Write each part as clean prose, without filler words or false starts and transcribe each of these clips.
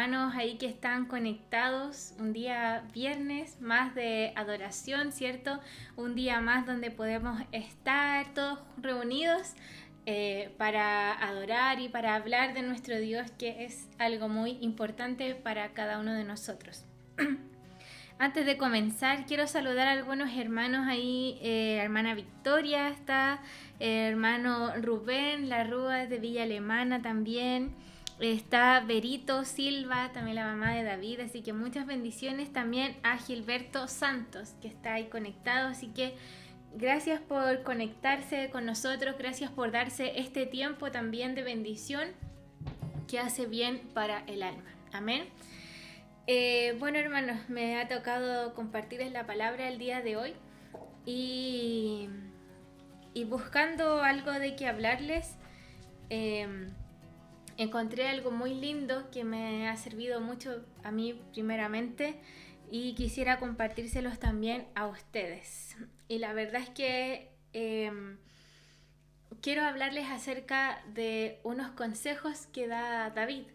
hermanos ahí que están conectados. Un día viernes más de adoración, ¿cierto? Un día más donde podemos estar todos reunidos para adorar y para hablar de nuestro Dios, que es algo muy importante para cada uno de nosotros. Antes de comenzar, quiero saludar a algunos hermanos ahí. Hermana Victoria está, hermano Rubén, la Rúa de Villa Alemana también. Está Berito Silva, también la mamá de David, así que muchas bendiciones. También a Gilberto Santos, que está ahí conectado, así que gracias por conectarse con nosotros, gracias por darse este tiempo también de bendición que hace bien para el alma. Amén. Bueno, hermanos, me ha tocado compartirles la palabra el día de hoy y buscando algo de qué hablarles, encontré algo muy lindo que me ha servido mucho a mí primeramente y quisiera compartírselos también a ustedes. Y la verdad es que quiero hablarles acerca de unos consejos que da David.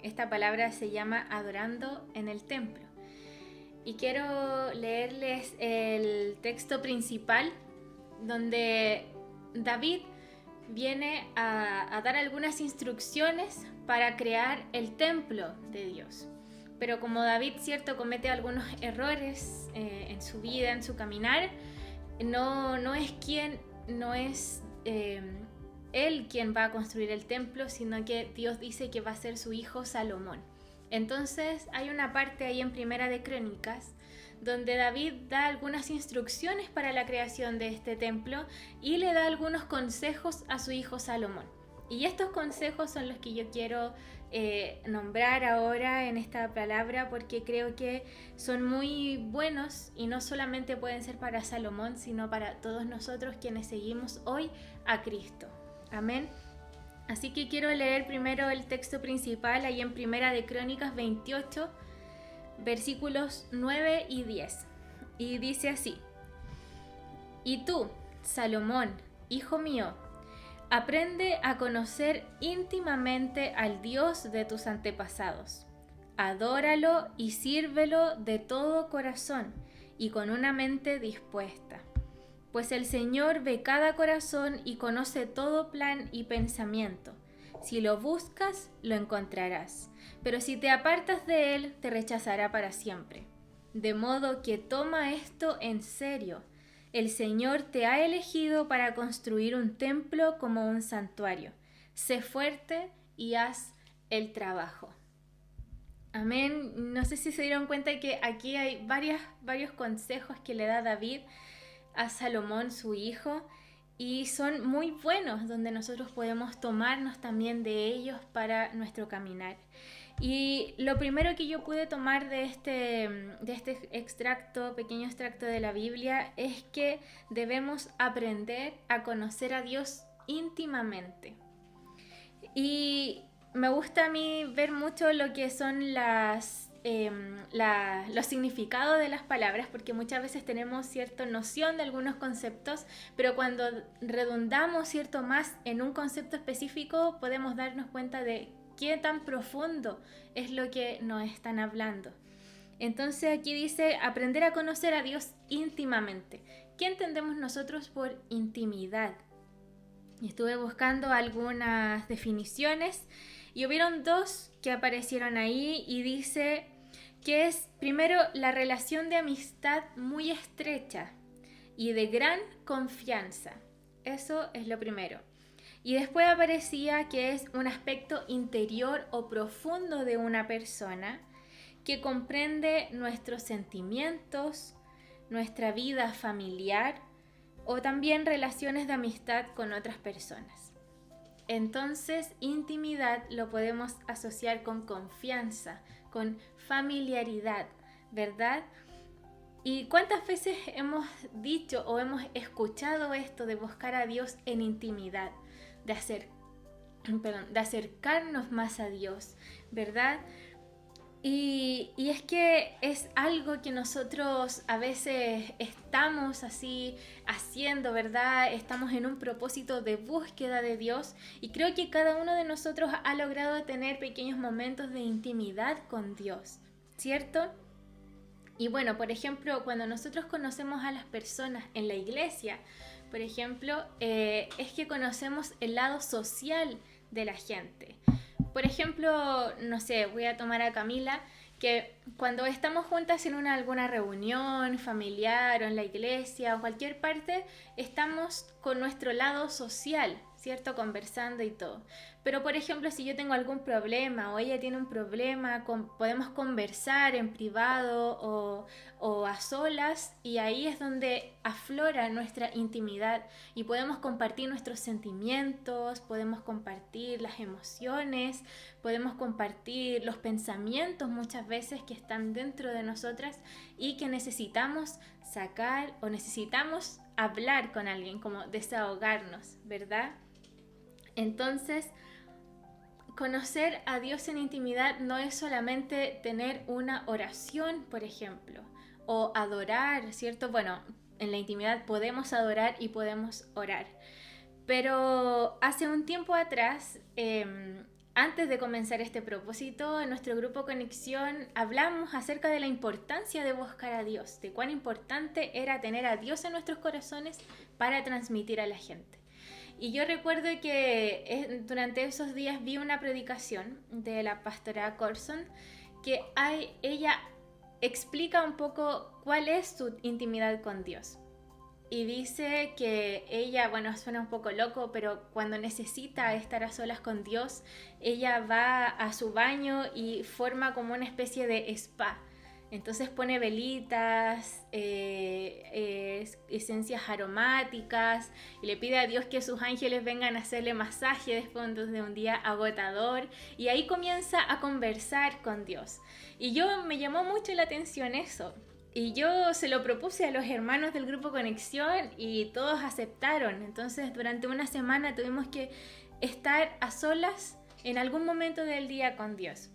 Esta palabra se llama adorando en el templo. Y quiero leerles el texto principal donde David viene a dar algunas instrucciones para crear el templo de Dios. Pero como David, cierto, comete algunos errores en su vida, en su caminar, no es él quien va a construir el templo, sino que Dios dice que va a ser su hijo Salomón. Entonces hay una parte ahí en Primera de Crónicas donde David da algunas instrucciones para la creación de este templo y le da algunos consejos a su hijo Salomón. Y estos consejos son los que yo quiero nombrar ahora en esta palabra, porque creo que son muy buenos y no solamente pueden ser para Salomón, sino para todos nosotros quienes seguimos hoy a Cristo. Amén. Así que quiero leer primero el texto principal ahí en Primera de Crónicas 28, versículos 9 y 10. Y dice así: Y tú, Salomón, hijo mío, aprende a conocer íntimamente al Dios de tus antepasados. Adóralo y sírvelo de todo corazón y con una mente dispuesta. Pues el Señor ve cada corazón y conoce todo plan y pensamiento. Si lo buscas, lo encontrarás. Pero si te apartas de él, te rechazará para siempre. De modo que toma esto en serio. El Señor te ha elegido para construir un templo como un santuario. Sé fuerte y haz el trabajo. Amén. No sé si se dieron cuenta que aquí hay varios consejos que le da David a Salomón, su hijo, y son muy buenos, donde nosotros podemos tomarnos también de ellos para nuestro caminar. Y lo primero que yo pude tomar de este pequeño extracto de la Biblia, es que debemos aprender a conocer a Dios íntimamente. Y me gusta a mí ver mucho lo que son los significados de las palabras, porque muchas veces tenemos cierta noción de algunos conceptos, pero cuando redundamos cierto más en un concepto específico, podemos darnos cuenta de qué tan profundo es lo que nos están hablando. Entonces aquí dice aprender a conocer a Dios íntimamente. ¿Qué entendemos nosotros por intimidad? Y estuve buscando algunas definiciones y hubieron dos que aparecieron ahí, y dice que es primero la relación de amistad muy estrecha y de gran confianza. Eso es lo primero. Y después aparecía que es un aspecto interior o profundo de una persona que comprende nuestros sentimientos, nuestra vida familiar o también relaciones de amistad con otras personas. Entonces, intimidad lo podemos asociar con confianza, con familiaridad, ¿verdad? ¿Y cuántas veces hemos dicho o hemos escuchado esto de buscar a Dios en intimidad, de acercarnos más a Dios, ¿verdad? Y es que es algo que nosotros a veces estamos así haciendo, ¿verdad? Estamos en un propósito de búsqueda de Dios y creo que cada uno de nosotros ha logrado tener pequeños momentos de intimidad con Dios, ¿cierto? Y bueno, por ejemplo, cuando nosotros conocemos a las personas en la iglesia, por ejemplo, es que conocemos el lado social de la gente. Por ejemplo, no sé, voy a tomar a Camila, que cuando estamos juntas en alguna reunión familiar o en la iglesia o cualquier parte, estamos con nuestro lado social, ¿cierto? Conversando y todo. Pero por ejemplo, si yo tengo algún problema o ella tiene un problema, podemos conversar en privado o a solas y ahí es donde aflora nuestra intimidad y podemos compartir nuestros sentimientos, podemos compartir las emociones, podemos compartir los pensamientos muchas veces que están dentro de nosotras y que necesitamos sacar o necesitamos hablar con alguien, como desahogarnos, ¿verdad? Entonces, conocer a Dios en intimidad no es solamente tener una oración, por ejemplo, o adorar, ¿cierto? Bueno, en la intimidad podemos adorar y podemos orar. Pero hace un tiempo atrás, antes de comenzar este propósito, en nuestro grupo Conexión hablamos acerca de la importancia de buscar a Dios, de cuán importante era tener a Dios en nuestros corazones para transmitir a la gente. Y yo recuerdo que durante esos días vi una predicación de la pastora Corson que ella explica un poco cuál es su intimidad con Dios. Y dice que ella, bueno, suena un poco loco, pero cuando necesita estar a solas con Dios, ella va a su baño y forma como una especie de spa. Entonces pone velitas, esencias aromáticas y le pide a Dios que sus ángeles vengan a hacerle masaje después de un día agotador y ahí comienza a conversar con Dios. Y me llamó mucho la atención eso. Y yo se lo propuse a los hermanos del grupo Conexión y todos aceptaron. Entonces durante una semana tuvimos que estar a solas en algún momento del día con Dios.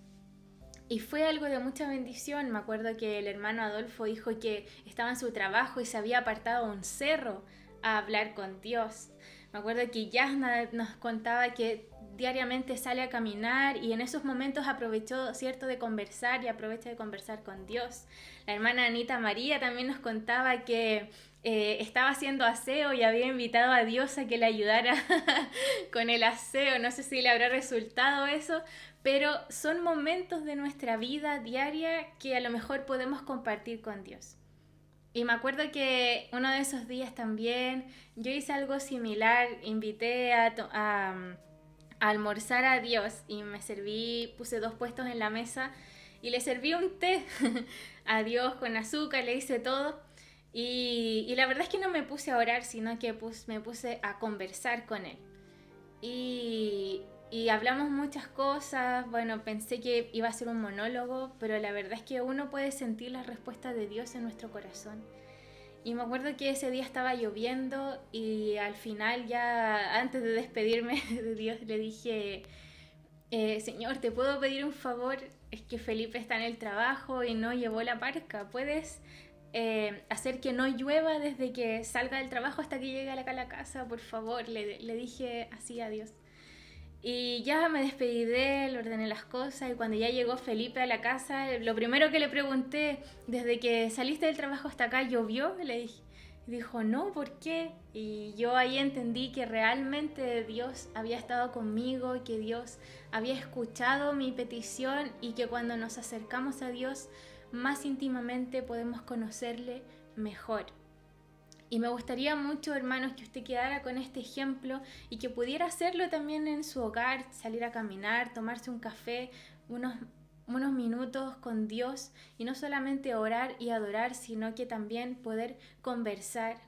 Y fue algo de mucha bendición. Me acuerdo que el hermano Adolfo dijo que estaba en su trabajo y se había apartado a un cerro a hablar con Dios. Me acuerdo que Yasna nos contaba que diariamente sale a caminar y en esos momentos aprovechó, ¿cierto?, de conversar y aprovecha de conversar con Dios. La hermana Anita María también nos contaba que estaba haciendo aseo y había invitado a Dios a que le ayudara con el aseo. No sé si le habrá resultado eso, pero son momentos de nuestra vida diaria que a lo mejor podemos compartir con Dios. Y me acuerdo que uno de esos días también yo hice algo similar, invité a almorzar a Dios y me serví, puse 2 puestos en la mesa y le serví un té a Dios con azúcar, le hice todo. Y la verdad es que no me puse a orar, sino que me puse a conversar con Él. Y hablamos muchas cosas, bueno, pensé que iba a ser un monólogo, pero la verdad es que uno puede sentir la respuesta de Dios en nuestro corazón. Y me acuerdo que ese día estaba lloviendo y al final ya antes de despedirme de Dios le dije, Señor, ¿te puedo pedir un favor? Es que Felipe está en el trabajo y no llevó la parca. ¿Puedes hacer que no llueva desde que salga del trabajo hasta que llegue a la casa? Por favor, le dije así a Dios. Y ya me despedí de él, ordené las cosas y cuando ya llegó Felipe a la casa, lo primero que le pregunté, desde que saliste del trabajo hasta acá, ¿llovió? Le dije. Dijo, no, ¿por qué? Y yo ahí entendí que realmente Dios había estado conmigo, que Dios había escuchado mi petición y que cuando nos acercamos a Dios más íntimamente podemos conocerle mejor. Y me gustaría mucho, hermanos, que usted quedara con este ejemplo y que pudiera hacerlo también en su hogar, salir a caminar, tomarse un café, unos minutos con Dios y no solamente orar y adorar, sino que también poder conversar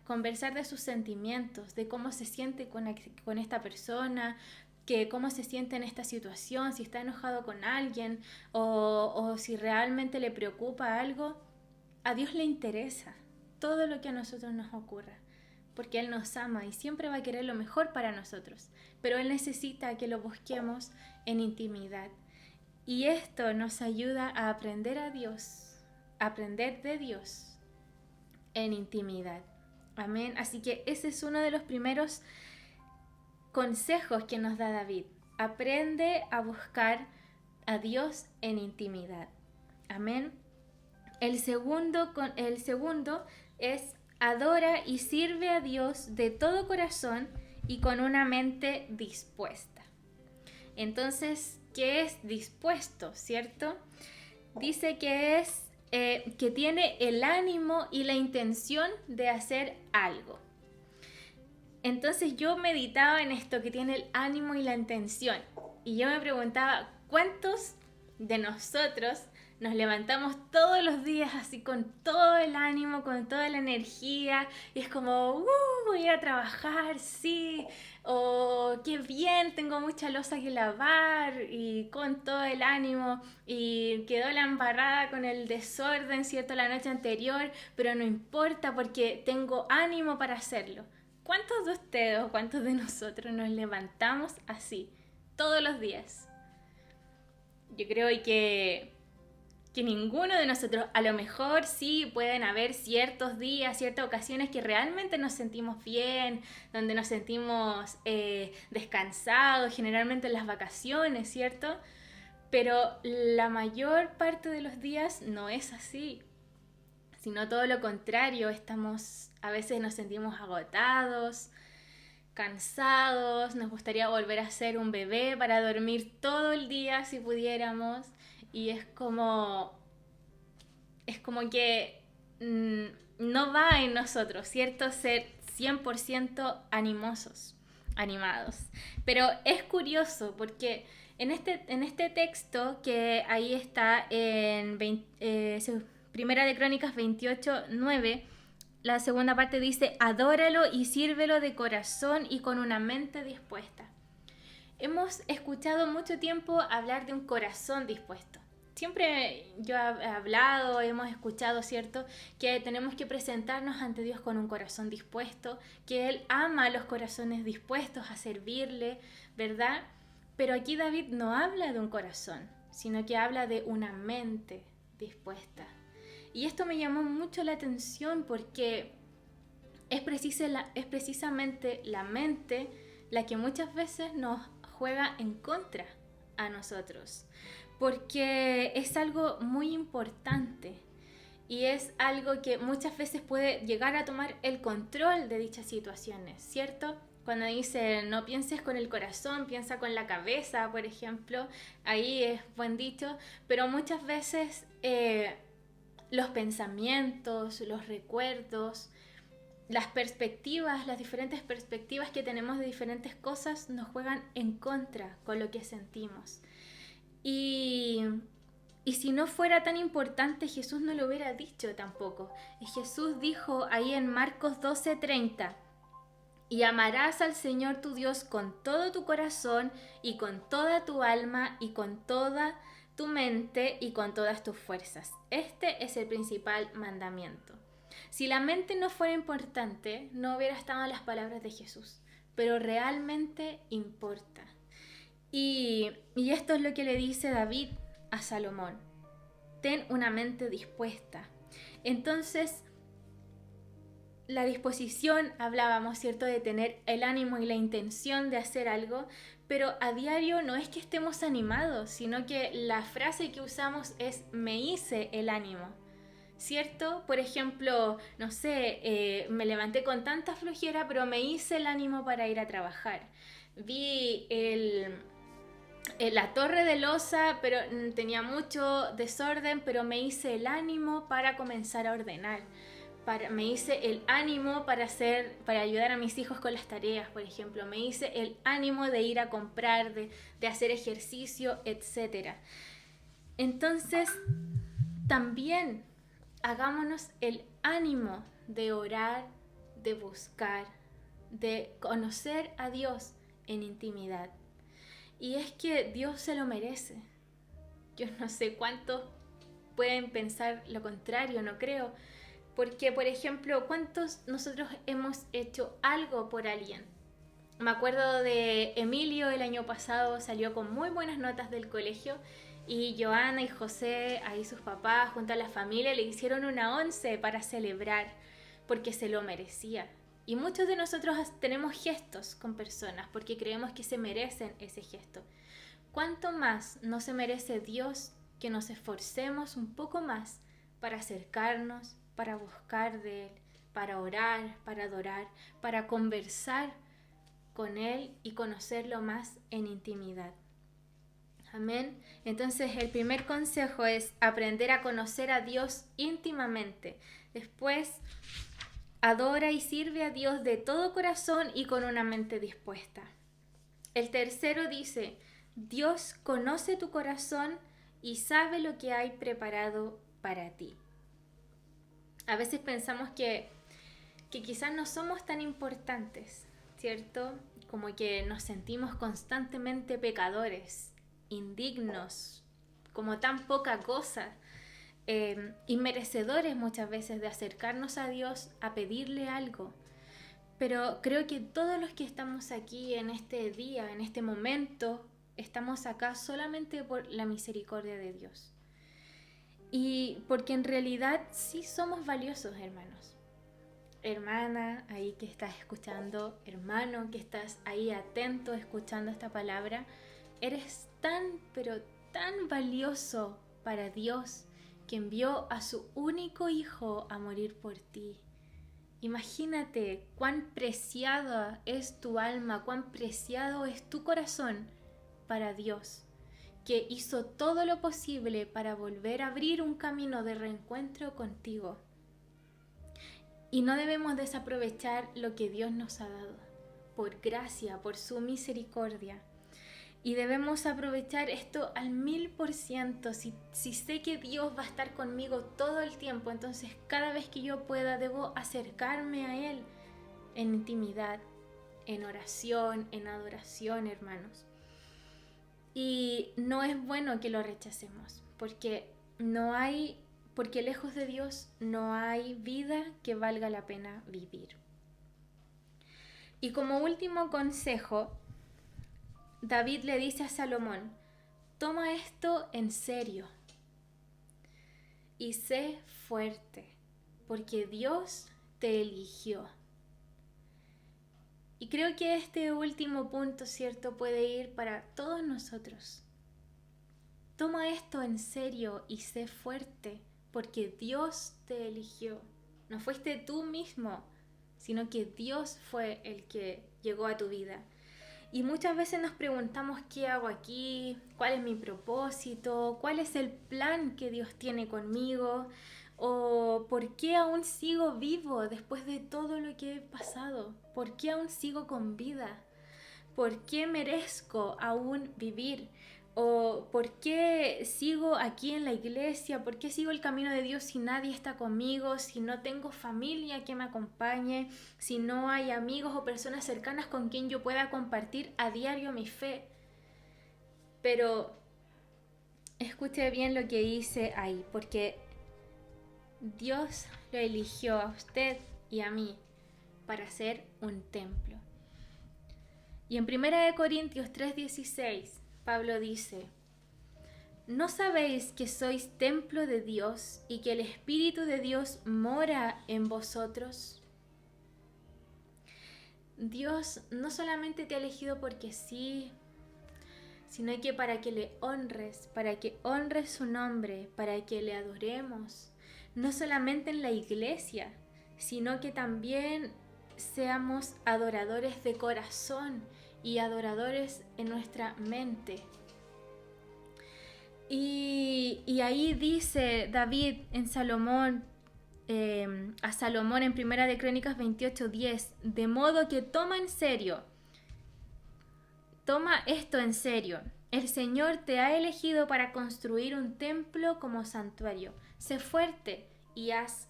de sus sentimientos, de cómo se siente con esta persona, que cómo se siente en esta situación, si está enojado con alguien o si realmente le preocupa algo. A Dios le interesa todo lo que a nosotros nos ocurra, porque Él nos ama y siempre va a querer lo mejor para nosotros, pero Él necesita que lo busquemos en intimidad. Y esto nos ayuda a aprender a Dios, a aprender de Dios en intimidad. Amén. Así que ese es uno de los primeros consejos que nos da David. Aprende a buscar a Dios en intimidad. Amén. El segundo es adora y sirve a Dios de todo corazón y con una mente dispuesta. Entonces, ¿qué es dispuesto, cierto? Dice que es que tiene el ánimo y la intención de hacer algo. Entonces yo meditaba en esto, que tiene el ánimo y la intención. Y yo me preguntaba, ¿cuántos de nosotros nos levantamos todos los días así con todo el ánimo, con toda la energía? Y es como, voy a ir a trabajar, sí. O qué bien, tengo mucha loza que lavar, y con todo el ánimo, y quedó la embarrada con el desorden, ¿cierto? La noche anterior, pero no importa porque tengo ánimo para hacerlo. ¿Cuántos de ustedes o cuántos de nosotros nos levantamos así todos los días? Yo creo que ninguno de nosotros. A lo mejor sí pueden haber ciertos días, ciertas ocasiones que realmente nos sentimos bien, donde nos sentimos descansados, generalmente en las vacaciones, ¿cierto? Pero la mayor parte de los días no es así, sino todo lo contrario. A veces nos sentimos agotados, cansados, nos gustaría volver a ser un bebé para dormir todo el día si pudiéramos. Y es como que no va en nosotros, ¿cierto? Ser 100% animados. Pero es curioso porque en este texto que ahí está en Primera de Crónicas 28:9, la segunda parte dice, adóralo y sírvelo de corazón y con una mente dispuesta. Hemos escuchado mucho tiempo hablar de un corazón dispuesto. Siempre yo he hablado, hemos escuchado, ¿cierto?, que tenemos que presentarnos ante Dios con un corazón dispuesto, que Él ama los corazones dispuestos a servirle, ¿verdad? Pero aquí David no habla de un corazón, sino que habla de una mente dispuesta. Y esto me llamó mucho la atención porque es precisamente la mente la que muchas veces nos juega en contra a nosotros, porque es algo muy importante y es algo que muchas veces puede llegar a tomar el control de dichas situaciones, ¿cierto? Cuando dice no pienses con el corazón, piensa con la cabeza, por ejemplo, ahí es buen dicho, pero muchas veces los pensamientos, los recuerdos, las perspectivas, las diferentes perspectivas que tenemos de diferentes cosas nos juegan en contra con lo que sentimos. Y si no fuera tan importante, Jesús no lo hubiera dicho tampoco. Y Jesús dijo ahí en Marcos 12:30, y amarás al Señor tu Dios con todo tu corazón y con toda tu alma y con toda tu mente y con todas tus fuerzas. Este es el principal mandamiento. Si la mente no fuera importante, no hubiera estado en las palabras de Jesús, pero realmente importa. Y esto es lo que le dice David a Salomón: ten una mente dispuesta. Entonces, la disposición, hablábamos, ¿cierto?, de tener el ánimo y la intención de hacer algo, pero a diario no es que estemos animados, sino que la frase que usamos es me hice el ánimo, ¿cierto? Por ejemplo, no sé, me levanté con tanta flojera, pero me hice el ánimo para ir a trabajar. Vi la torre de loza, pero tenía mucho desorden, pero me hice el ánimo para comenzar a ordenar. Me hice el ánimo para ayudar a mis hijos con las tareas, por ejemplo. Me hice el ánimo de ir a comprar, de hacer ejercicio, etc. Entonces, también hagámonos el ánimo de orar, de buscar, de conocer a Dios en intimidad. Y es que Dios se lo merece. Yo no sé cuántos pueden pensar lo contrario, no creo. Porque, por ejemplo, ¿cuántos nosotros hemos hecho algo por alguien? Me acuerdo de Emilio, el año pasado salió con muy buenas notas del colegio Y Joana y José, ahí sus papás, junto a la familia, le hicieron una once para celebrar, porque se lo merecía. Y muchos de nosotros tenemos gestos con personas porque creemos que se merecen ese gesto. ¿Cuánto más no se merece Dios que nos esforcemos un poco más para acercarnos, para buscar de Él, para orar, para adorar, para conversar con Él y conocerlo más en intimidad? Amén. Entonces el primer consejo es aprender a conocer a Dios íntimamente. Después, adora y sirve a Dios de todo corazón y con una mente dispuesta. El tercero dice, Dios conoce tu corazón y sabe lo que hay preparado para ti. A veces pensamos que quizás no somos tan importantes, ¿cierto? Como que nos sentimos constantemente pecadores, indignos, como tan poca cosa, y merecedores muchas veces de acercarnos a Dios a pedirle algo. Pero creo que todos los que estamos aquí en este día, en este momento, estamos acá solamente por la misericordia de Dios. Y porque en realidad sí somos valiosos, hermanos. Hermana ahí que estás escuchando, hermano que estás ahí atento escuchando esta palabra, eres tan, pero tan valioso para Dios que envió a su único hijo a morir por ti. Imagínate cuán preciada es tu alma, cuán preciado es tu corazón para Dios, que hizo todo lo posible para volver a abrir un camino de reencuentro contigo. Y no debemos desaprovechar lo que Dios nos ha dado, por gracia, por su misericordia. Y debemos aprovechar esto al 1000%. Si sé que Dios va a estar conmigo todo el tiempo, entonces cada vez que yo pueda debo acercarme a Él en intimidad, en oración, en adoración, hermanos. Y no es bueno que lo rechacemos, porque lejos de Dios no hay vida que valga la pena vivir. Y como último consejo, David le dice a Salomón, toma esto en serio y sé fuerte, porque Dios te eligió. Y creo que este último punto, ¿cierto?, puede ir para todos nosotros. Toma esto en serio y sé fuerte, porque Dios te eligió. No fuiste tú mismo, sino que Dios fue el que llegó a tu vida. Y muchas veces nos preguntamos qué hago aquí, cuál es mi propósito, cuál es el plan que Dios tiene conmigo, o por qué aún sigo vivo después de todo lo que he pasado, por qué aún sigo con vida, por qué merezco aún vivir, o por qué sigo aquí en la iglesia, por qué sigo el camino de Dios si nadie está conmigo, si no tengo familia que me acompañe, si no hay amigos o personas cercanas con quien yo pueda compartir a diario mi fe. Pero escuche bien lo que dice ahí, porque Dios lo eligió a usted y a mí para ser un templo. Y en 1 Corintios 3:16, Pablo dice, ¿no sabéis que sois templo de Dios y que el Espíritu de Dios mora en vosotros? Dios no solamente te ha elegido porque sí, sino que para que le honres, para que honres su nombre, para que le adoremos, no solamente en la iglesia, sino que también seamos adoradores de corazón y adoradores en nuestra mente. Y ahí dice David en Salomón, a Salomón en Primera de Crónicas 28:10, de modo que toma esto en serio. El Señor te ha elegido para construir un templo como santuario. Sé fuerte y haz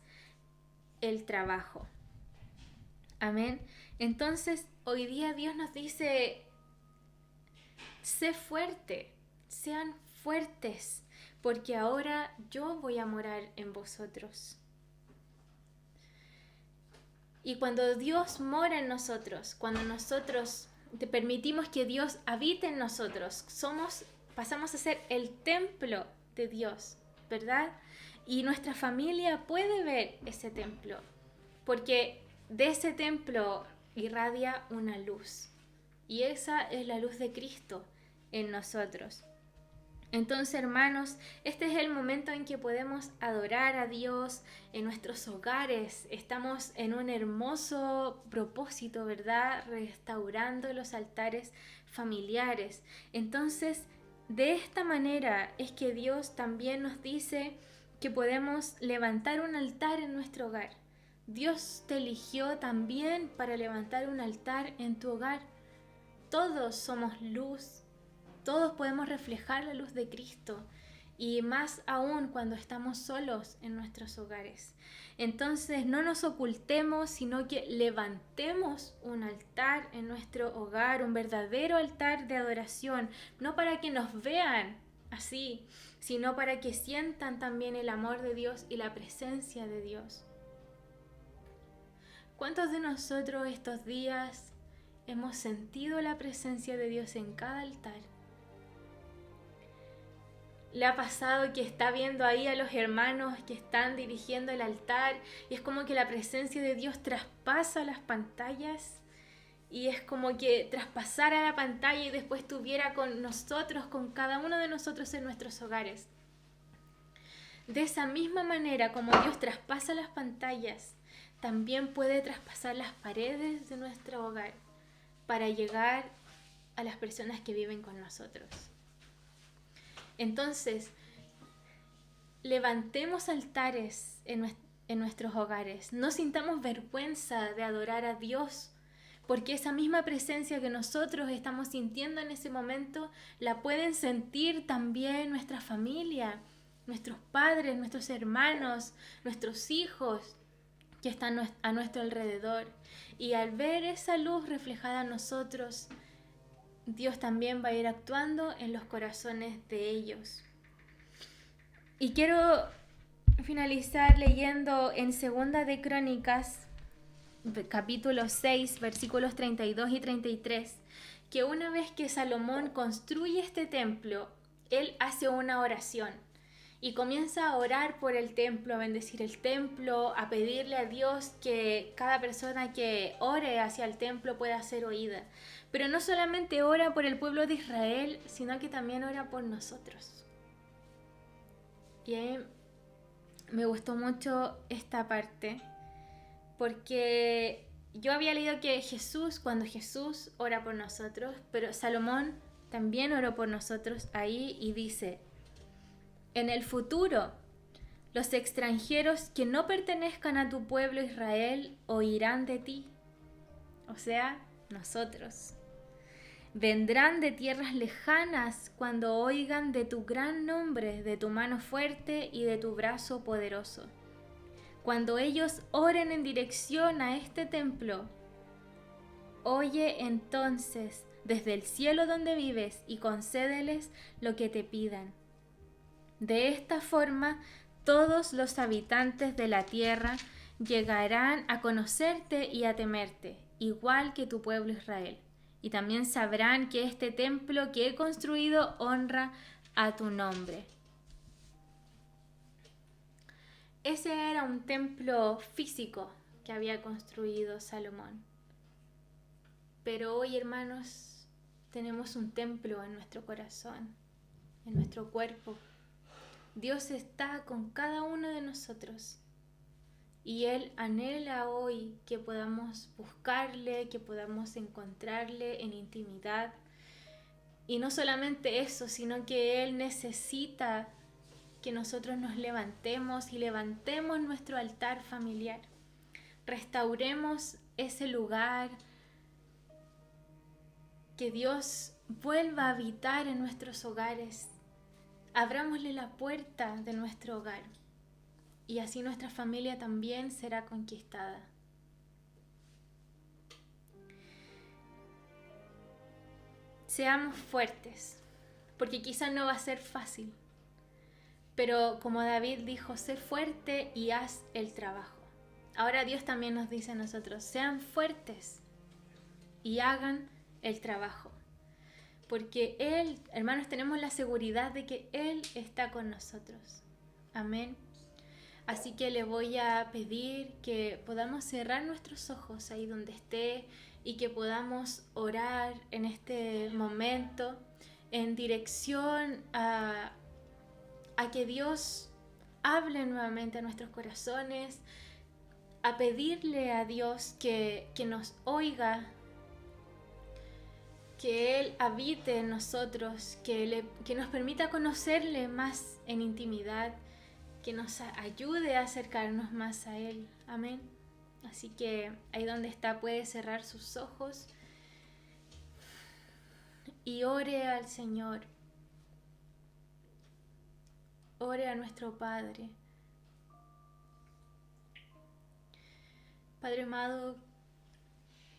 el trabajo. Amén. Entonces, hoy día Dios nos dice, sé fuerte, sean fuertes, porque ahora yo voy a morar en vosotros. Y cuando Dios mora en nosotros, cuando nosotros te permitimos que Dios habite en nosotros, somos pasamos a ser el templo de Dios, ¿verdad? Y nuestra familia puede ver ese templo, porque de ese templo irradia una luz, y esa es la luz de Cristo en nosotros. Entonces, hermanos, este es el momento en que podemos adorar a Dios en nuestros hogares. Estamos en un hermoso propósito, ¿verdad? Restaurando los altares familiares. Entonces, de esta manera es que Dios también nos dice que podemos levantar un altar en nuestro hogar. Dios te eligió también para levantar un altar en tu hogar. Todos somos luz. Todos podemos reflejar la luz de Cristo, y más aún cuando estamos solos en nuestros hogares. Entonces no nos ocultemos, sino que levantemos un altar en nuestro hogar, un verdadero altar de adoración, no para que nos vean así, sino para que sientan también el amor de Dios y la presencia de Dios. ¿Cuántos de nosotros estos días hemos sentido la presencia de Dios en cada altar? Le ha pasado que está viendo ahí a los hermanos que están dirigiendo el altar y es como que la presencia de Dios traspasa las pantallas, y es como que traspasara la pantalla y después estuviera con nosotros, con cada uno de nosotros en nuestros hogares? De esa misma manera como Dios traspasa las pantallas, también puede traspasar las paredes de nuestro hogar para llegar a las personas que viven con nosotros. Entonces, levantemos altares en nuestros hogares. No sintamos vergüenza de adorar a Dios, porque esa misma presencia que nosotros estamos sintiendo en ese momento la pueden sentir también nuestra familia, nuestros padres, nuestros hermanos, nuestros hijos que están a nuestro alrededor. Y al ver esa luz reflejada en nosotros, Dios también va a ir actuando en los corazones de ellos. Y quiero finalizar leyendo en Segunda de Crónicas, capítulo 6, versículos 32 y 33, que una vez que Salomón construye este templo, él hace una oración y comienza a orar por el templo, a bendecir el templo, a pedirle a Dios que cada persona que ore hacia el templo pueda ser oída. Pero no solamente ora por el pueblo de Israel, sino que también ora por nosotros. Y a mí me gustó mucho esta parte, porque yo había leído que cuando Jesús ora por nosotros, pero Salomón también oró por nosotros ahí y dice: en el futuro, los extranjeros que no pertenezcan a tu pueblo Israel oirán de ti, o sea, nosotros. Vendrán de tierras lejanas cuando oigan de tu gran nombre, de tu mano fuerte y de tu brazo poderoso. Cuando ellos oren en dirección a este templo, oye entonces desde el cielo donde vives y concédeles lo que te pidan. De esta forma, todos los habitantes de la tierra llegarán a conocerte y a temerte, igual que tu pueblo Israel. Y también sabrán que este templo que he construido honra a tu nombre. Ese era un templo físico que había construido Salomón. Pero hoy, hermanos, tenemos un templo en nuestro corazón, en nuestro cuerpo. Dios está con cada uno de nosotros. Y Él anhela hoy que podamos buscarle, que podamos encontrarle en intimidad. Y no solamente eso, sino que Él necesita que nosotros nos levantemos y levantemos nuestro altar familiar. Restauremos ese lugar, que Dios vuelva a habitar en nuestros hogares. Abrámosle la puerta de nuestro hogar. Y así nuestra familia también será conquistada. Seamos fuertes, porque quizás no va a ser fácil. Pero como David dijo, sé fuerte y haz el trabajo. Ahora Dios también nos dice a nosotros, sean fuertes y hagan el trabajo. porque Él, hermanos, tenemos la seguridad de que Él está con nosotros. Amén. Así que le voy a pedir que podamos cerrar nuestros ojos ahí donde esté y que podamos orar en este momento en dirección a que Dios hable nuevamente a nuestros corazones, a pedirle a Dios que nos oiga, que Él habite en nosotros, que nos permita conocerle más en intimidad, que nos ayude a acercarnos más a Él. Amén. Así que ahí donde está puede cerrar sus ojos y ore al Señor. Ore a nuestro Padre. Padre amado,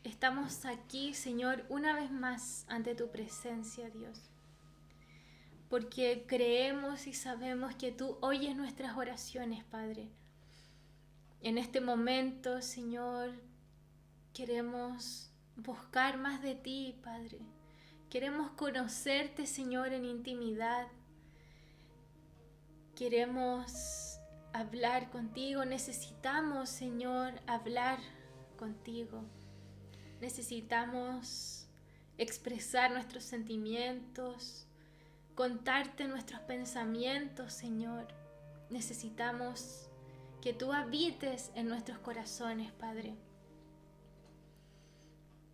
estamos aquí, Señor, una vez más ante tu presencia, Dios. Porque creemos y sabemos que tú oyes nuestras oraciones, Padre. En este momento, Señor, queremos buscar más de ti, Padre. Queremos conocerte, Señor, en intimidad. Queremos hablar contigo. Necesitamos, Señor, hablar contigo. Necesitamos expresar nuestros sentimientos, contarte nuestros pensamientos, Señor. Necesitamos que tú habites en nuestros corazones, Padre.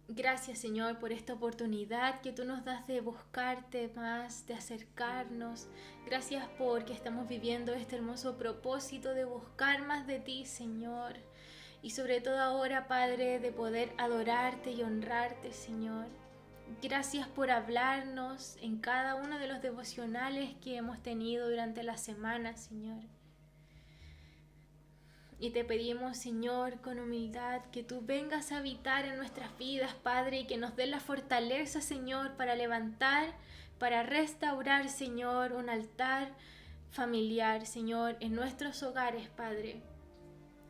Gracias, Señor, por esta oportunidad que tú nos das de buscarte más, de acercarnos. Gracias porque estamos viviendo este hermoso propósito de buscar más de ti, Señor. Y sobre todo ahora, Padre, de poder adorarte y honrarte, Señor. Gracias por hablarnos en cada uno de los devocionales que hemos tenido durante la semana, Señor. Y te pedimos, Señor, con humildad, que tú vengas a habitar en nuestras vidas, Padre, y que nos dé la fortaleza, Señor, para levantar, para restaurar, Señor, un altar familiar, Señor, en nuestros hogares, Padre.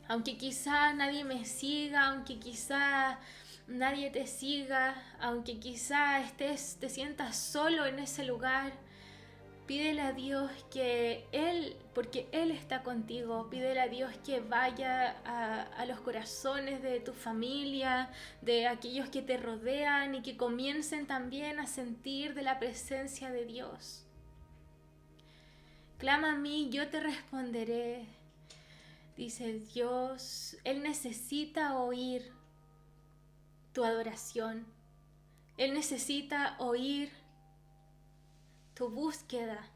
Aunque quizá nadie me siga, aunque quizá nadie te siga, aunque quizá te sientas solo en ese lugar, pídele a Dios que Él, porque Él está contigo, pídele a Dios que vaya a los corazones de tu familia, de aquellos que te rodean y que comiencen también a sentir de la presencia de Dios. Clama a mí, yo te responderé, dice Dios. Él necesita oír tu adoración. Él necesita oír tu búsqueda.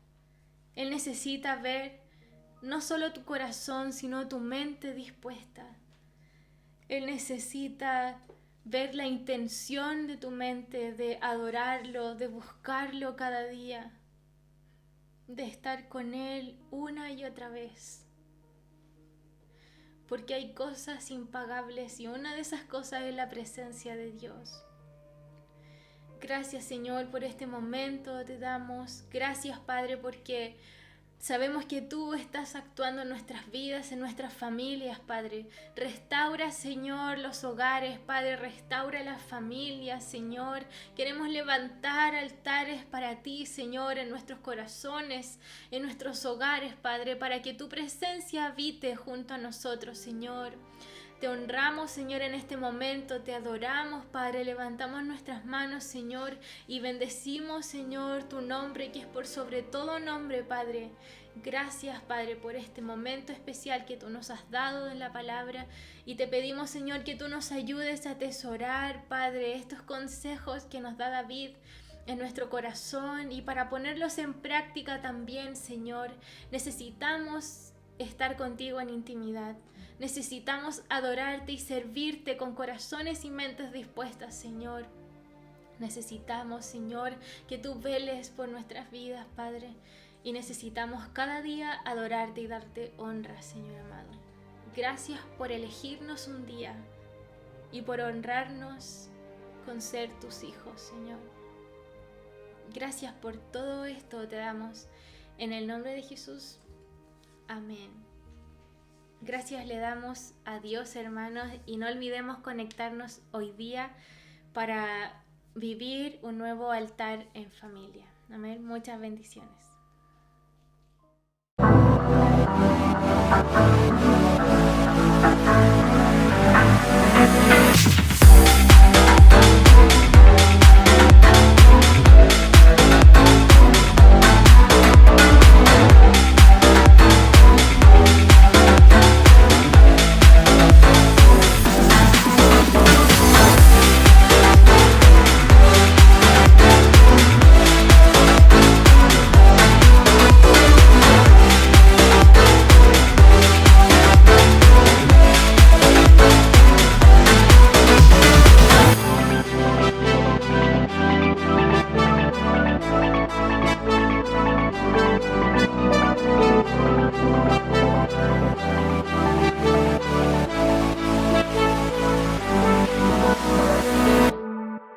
Él necesita ver no solo tu corazón, sino tu mente dispuesta. Él necesita ver la intención de tu mente de adorarlo, de buscarlo cada día, de estar con Él una y otra vez. Porque hay cosas impagables y una de esas cosas es la presencia de Dios. Gracias, Señor, por este momento te damos. Gracias, Padre, porque sabemos que tú estás actuando en nuestras vidas, en nuestras familias, Padre. Restaura, Señor, los hogares, Padre. Restaura las familias, Señor. Queremos levantar altares para ti, Señor, en nuestros corazones, en nuestros hogares, Padre, para que tu presencia habite junto a nosotros, Señor. Te honramos, Señor, en este momento, te adoramos, Padre, levantamos nuestras manos, Señor, y bendecimos, Señor, tu nombre, que es por sobre todo nombre, Padre. Gracias, Padre, por este momento especial que tú nos has dado en la palabra, y te pedimos, Señor, que tú nos ayudes a atesorar, Padre, estos consejos que nos da David en nuestro corazón, y para ponerlos en práctica también, Señor. Necesitamos estar contigo en intimidad. Necesitamos adorarte y servirte con corazones y mentes dispuestas, Señor. Necesitamos, Señor, que tú veles por nuestras vidas, Padre. Y necesitamos cada día adorarte y darte honra, Señor amado. Gracias por elegirnos un día y por honrarnos con ser tus hijos, Señor. Gracias por todo esto te damos. En el nombre de Jesús. Amén. Gracias le damos a Dios, hermanos, y no olvidemos conectarnos hoy día para vivir un nuevo altar en familia. Amén. Muchas bendiciones.